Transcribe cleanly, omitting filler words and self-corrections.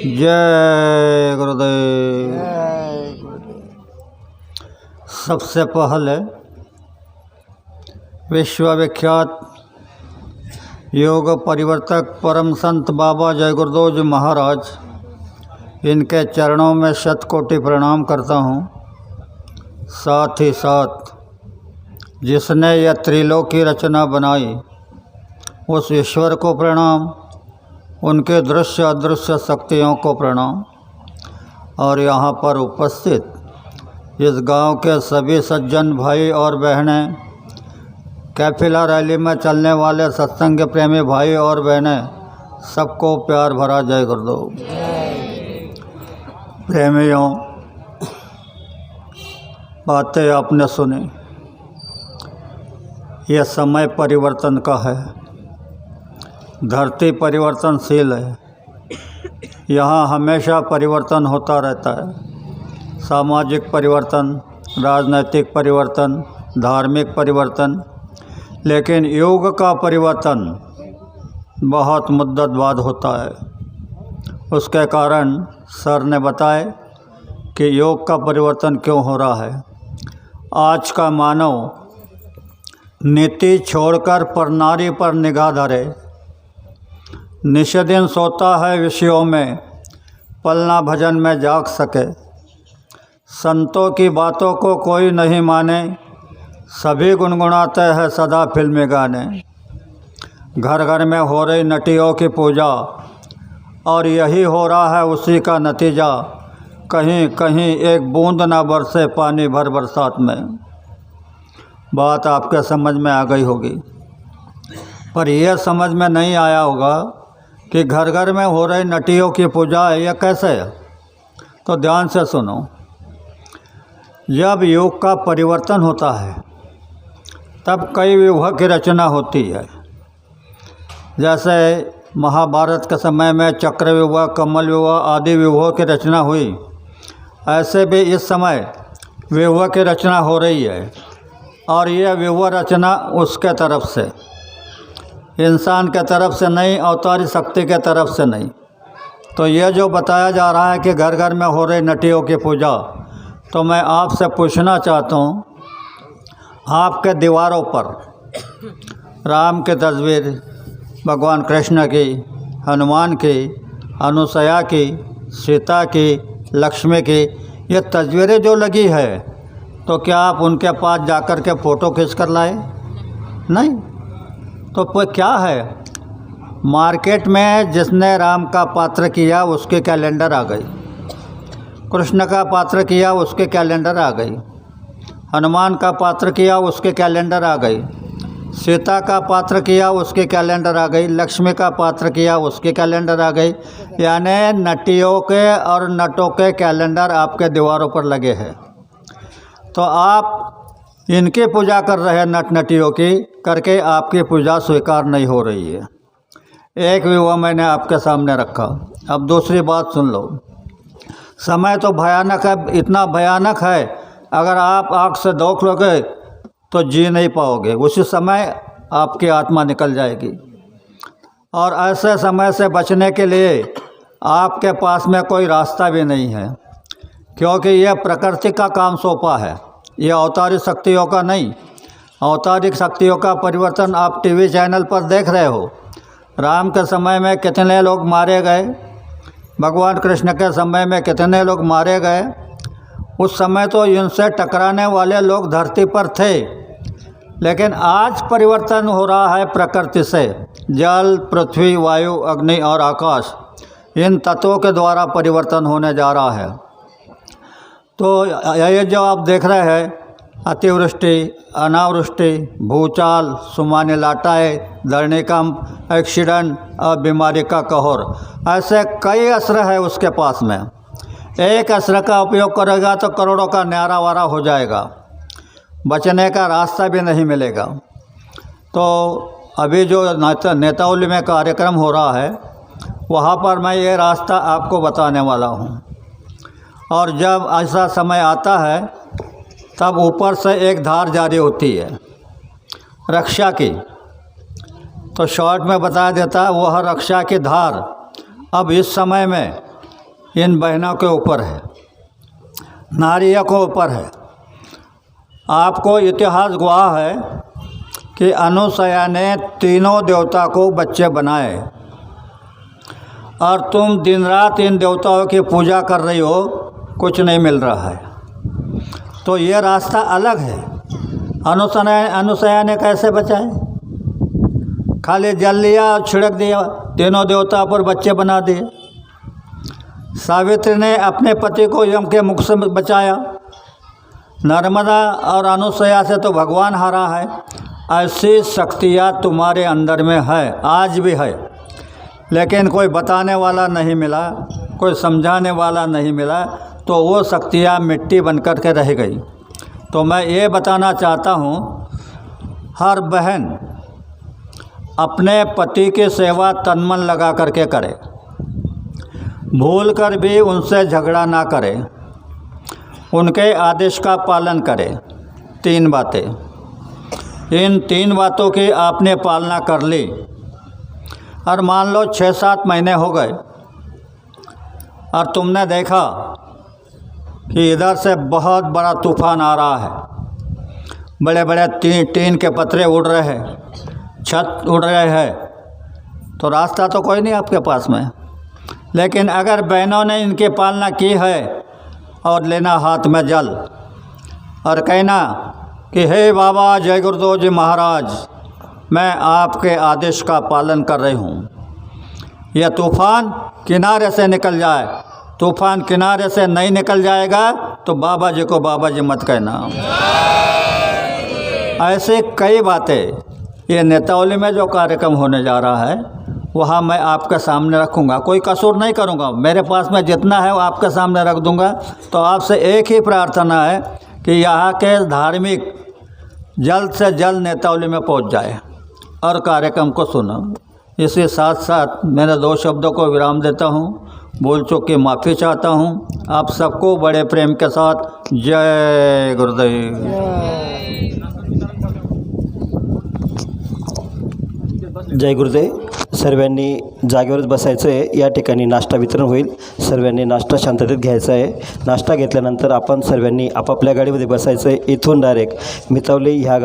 जय गुरुदेव। जय गुरुदेव। सबसे पहले विश्वविख्यात योग परिवर्तक परम संत बाबा जय गुरुदेव जी महाराज, इनके चरणों में शतकोटि प्रणाम करता हूँ। साथ ही साथ जिसने यह त्रिलोक की रचना बनाई उस ईश्वर को प्रणाम, उनके दृश्य अदृश्य शक्तियों को प्रणाम, और यहाँ पर उपस्थित इस गांव के सभी सज्जन भाई और बहनें, कैफिला रैली में चलने वाले सत्संग प्रेमी भाई और बहनें, सबको प्यार भरा जय गुरुदेव। प्रेमियों, बातें आपने सुनी, यह समय परिवर्तन का है। धरती परिवर्तनशील है, यहाँ हमेशा परिवर्तन होता रहता है। सामाजिक परिवर्तन, राजनैतिक परिवर्तन, धार्मिक परिवर्तन, लेकिन युग का परिवर्तन बहुत मुद्दत बाद होता है। उसके कारण सर ने बताए कि योग का परिवर्तन क्यों हो रहा है। आज का मानव नीति छोड़कर परनारी पर निगाह धरे, निष्दिन सोता है विषयों में, पलना भजन में जाग सके। संतों की बातों को कोई नहीं माने, सभी गुनगुनाते हैं सदा फिल्मी गाने। घर घर में हो रही नटियों की पूजा, और यही हो रहा है उसी का नतीजा। कहीं कहीं एक बूंद ना बरसे पानी भर बरसात में। बात आपके समझ में आ गई होगी, पर यह समझ में नहीं आया होगा कि घर घर में हो रही नटियों की पूजा है, यह कैसे है। तो ध्यान से सुनो। जब योग का परिवर्तन होता है तब कई विवाह की रचना होती है। जैसे महाभारत के समय में चक्र विवाह, कमल विवाह आदि विवाहों की रचना हुई, ऐसे भी इस समय विवाह की रचना हो रही है। और यह विवाह रचना उसके तरफ से, इंसान के तरफ से नहीं, अवतारी शक्ति के तरफ से नहीं। तो यह जो बताया जा रहा है कि घर घर में हो रही नटियों की पूजा, तो मैं आपसे पूछना चाहता हूँ, आपके दीवारों पर राम की तस्वीर, भगवान कृष्ण की, हनुमान की, अनुसया की, सीता की, लक्ष्मी की, ये तस्वीरें जो लगी है, तो क्या आप उनके पास जाकर के फ़ोटो खींच कर लाए? नहीं। तो क्या है, मार्केट में जिसने राम का पात्र किया उसके कैलेंडर आ गई, कृष्ण का पात्र किया उसके कैलेंडर आ गई, हनुमान का पात्र किया उसके कैलेंडर आ गई, सीता का पात्र किया उसके कैलेंडर आ गई, लक्ष्मी का पात्र किया उसके कैलेंडर आ गई। यानी नटियों के और नटों के कैलेंडर आपके दीवारों पर लगे हैं। तो आप इनकी पूजा कर रहे हैं, नट नटियों की करके आपकी पूजा स्वीकार नहीं हो रही है। एक विवाह मैंने आपके सामने रखा। अब दूसरी बात सुन लो। समय तो भयानक है, इतना भयानक है, अगर आप आँख से देख लोगे तो जी नहीं पाओगे, उसी समय आपकी आत्मा निकल जाएगी। और ऐसे समय से बचने के लिए आपके पास में कोई रास्ता भी नहीं है, क्योंकि यह प्रकृति का काम सौंपा है, यह अवतारी शक्तियों का नहीं। अवतारिक शक्तियों का परिवर्तन आप टीवी चैनल पर देख रहे हो। राम के समय में कितने लोग मारे गए, भगवान कृष्ण के समय में कितने लोग मारे गए। उस समय तो इनसे टकराने वाले लोग धरती पर थे, लेकिन आज परिवर्तन हो रहा है प्रकृति से। जल, पृथ्वी, वायु, अग्नि और आकाश, इन तत्वों के द्वारा परिवर्तन होने जा रहा है। तो ये जो आप देख रहे हैं, अतिवृष्टि, अनावृष्टि, भूचाल, सुमानी लाटाएँ, धरणीकंप, एक्सीडेंट और बीमारी का कहर, ऐसे कई असर है उसके पास में। एक असर का उपयोग करेगा तो करोड़ों का न्यारा वारा हो जाएगा, बचने का रास्ता भी नहीं मिलेगा। तो अभी जो नेतावली में कार्यक्रम हो रहा है, वहाँ पर मैं ये रास्ता आपको बताने वाला हूँ। और जब ऐसा समय आता है तब ऊपर से एक धार जारी होती है रक्षा की। तो शॉर्ट में बता देता, वह रक्षा की धार अब इस समय में इन बहनों के ऊपर है, नारियों के ऊपर है। आपको इतिहास गवाह है कि अनुसया ने तीनों देवता को बच्चे बनाए और तुम दिन रात इन देवताओं की पूजा कर रही हो, कुछ नहीं मिल रहा है। तो ये रास्ता अलग है। अनुसया ने कैसे बचाए? खाली जल लिया और छिड़क दिया, तीनों देवता पर बच्चे बना दिए। सावित्री ने अपने पति को यम के मुख से बचाया। नर्मदा और अनुसया से तो भगवान हारा है। ऐसी शक्तियाँ तुम्हारे अंदर में है, आज भी है, लेकिन कोई बताने वाला नहीं मिला, कोई समझाने वाला नहीं मिला, तो वो शक्तियाँ मिट्टी बनकर के रह गई। तो मैं ये बताना चाहता हूँ, हर बहन अपने पति की सेवा तन मन लगा करके करे, भूल कर भी उनसे झगड़ा ना करे, उनके आदेश का पालन करे। 3 बातें, इन 3 बातों की आपने पालना कर ली और मान लो 6-7 महीने हो गए और तुमने देखा कि इधर से बहुत बड़ा तूफान आ रहा है, बड़े बड़े टीन के पतरे उड़ रहे हैं, छत उड़ रहे हैं, तो रास्ता तो कोई नहीं आपके पास में। लेकिन अगर बहनों ने इनकी पालना की है और लेना हाथ में जल और कहना कि हे बाबा जय गुरुदेव जी महाराज, मैं आपके आदेश का पालन कर रही हूँ, यह तूफ़ान किनारे से निकल जाए। तूफ़ान किनारे से नहीं निकल जाएगा तो बाबा जी को बाबा जी मत कहना। ऐसे कई बातें, ये नेतावली में जो कार्यक्रम होने जा रहा है वहाँ मैं आपके सामने रखूँगा, कोई कसूर नहीं करूँगा, मेरे पास में जितना है वो आपके सामने रख दूँगा। तो आपसे एक ही प्रार्थना है कि यहाँ के धार्मिक जल्द से जल्द नेतावली में पहुँच जाए और कार्यक्रम को सुनो। इसके साथ साथ मेरे 2 शब्दों को विराम देता हूँ, बोल चूक की माफ़ी चाहता हूँ। आप सबको बड़े प्रेम के साथ जय गुरुदेव। जय गुरुदेव। सर्वांनी जागेवरच बसायचं आहे। या ठिकाणी नाश्ता वितरण होईल, सर्वांनी नाश्ता शांततेत घ्यायचा आहे। नाश्ता घेतल्यानंतर आपण सर्वांनी आपापल्या गाडीमध्ये बसायचं आहे। इथून डायरेक्ट मितावली ह्या गावी